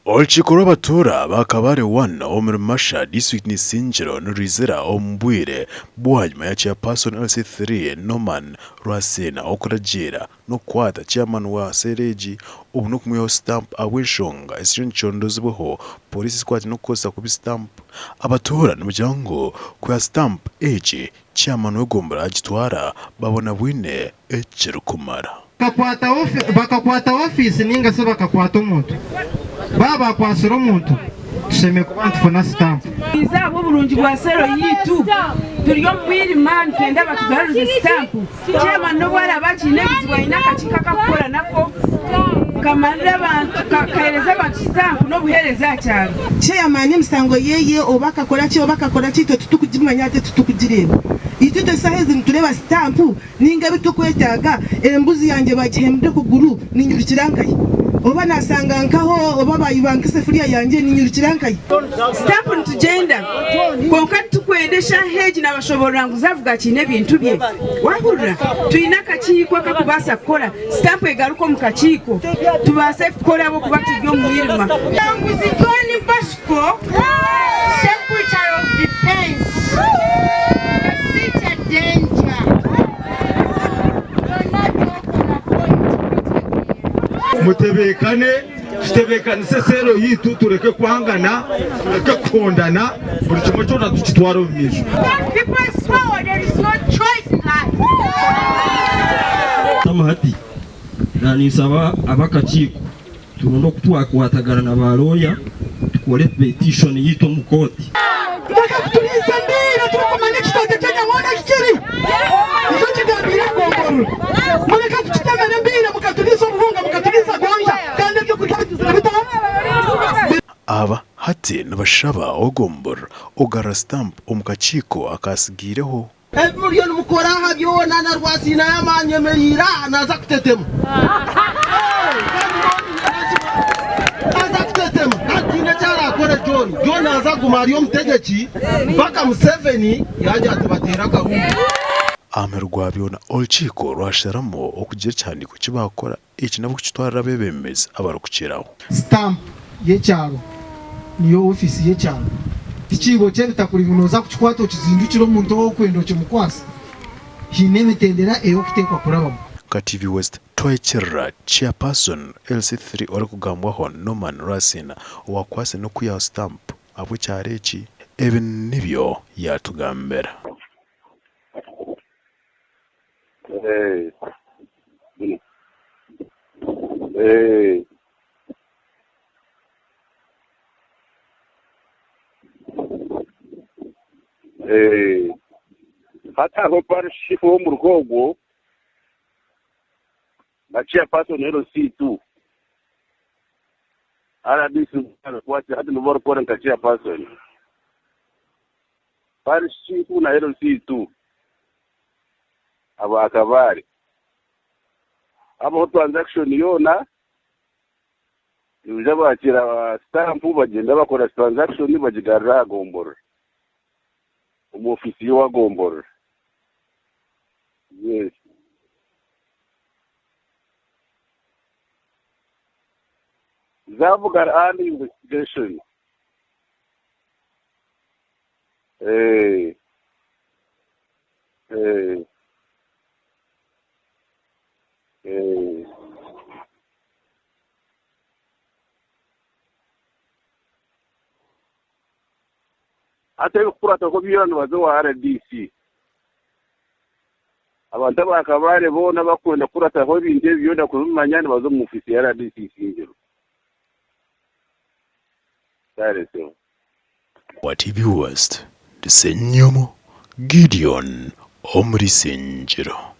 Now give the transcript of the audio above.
Olchiko Abatuura ba Kabaale 1 omuri Masha district ni Isingiro n'Urizira ombwire bwanyuma ya chairperson LC3 Norman Rwasena okuragira no kwata chairman wa Sereji ubu no kumweho stamp aweshonga isiri nchondozweho polisi squad no kosa kubi stamp Abatuura n'umuryango kwa stamp eji chairman w'egomborora agitwara babona bwine ekiri kumara bakakwata office ninga se bakakwata umuntu baba kwasura umuntu tusheme kuba ntufuna stamp izabo burungi bwa sero yitu turiyo mwiri man twenda batugaruze stamp cyema no bara bakine bizwa inaka kikakakora nako kamarira abantu kahereza abantu stamp no buhereza cyane chairman msango yeye obakakora cyo bakakora cyo tutukugimanya ate tutukugireba itute sahezi ntureba stamp ninga bitukwetaga embuzi yanjye bagihembye kuguru ninyurukirankaye oba nasanga nkaho oba bayibanka sefuriya yanjye ninyurukirankaye stamp ntugenda konka tukwendesha heji n'abashobora nguzavuga kine bintu bye wahurira tuyina kachiko kakubasa kukora stamp egaruko mu kachiko tubase kukora abo kuba tujyo mwirima nguzikoni Bosco Secretary of Defense mutebekane tutebekane sesero yitu tureke kwangana tureke kondana buri kimwe cyose tukitwara umwisho tamahati nanisaba abakachiko turundo kutwakwatagana na baroya tukore petition yito mukoti bakatuliza mbira turukomane kitote cyane ngona ekiri izo kigambira egomborora mureka tukitamana mbira mukatuliza ubuhunga mukatuliza gonja kandi byo kutatuza bitaba aba hati nibashaba egomborora ogara stamp omukachiko akasigireho Emuriyo mukora habyona na Rwasina yamanyemerira naza kutetema Atina cyara akora John aza gumariyo mutegeki baka Museveni yaje atubatera gahunda amerwa byona olchiko rwasharamo okugira cyane ku kibakora iki nabo kitwara bebemeza abarukiraho stamp yecyaro niyo office yecyaro ikibo cye bitakuri munoza kukikwata ukizindukiro umuntu wo kwendoke mukwasa hinemetendera eyo kutekwa kurabamo ka TV West twekirra chairperson LC3 ori kugambwaho Norman Rwasena wakwase no kuya stamp abo cyareki ebe nibyo yatugambera hata ho parshifu wo mu rwogo na chairperson LC2 RDC kwati hadi no koran ka chairperson parshifu na LC2 aba Kabaale abo transaction yona ibyo bakira stamp bagenda bakora transaction bagigarra egomborora umufisi wa egomborora. Yes. Zavuga early investigation. Ate kurata ko biyana bazo wa RDC. Abantu ba Kabaale bona bakwenda kurata ko binde biyonda kumanyana bazo mu ofisi ya RDC Isingiro. Sareso. Wa TV West Disenyomo Gideon omuri Isingiro.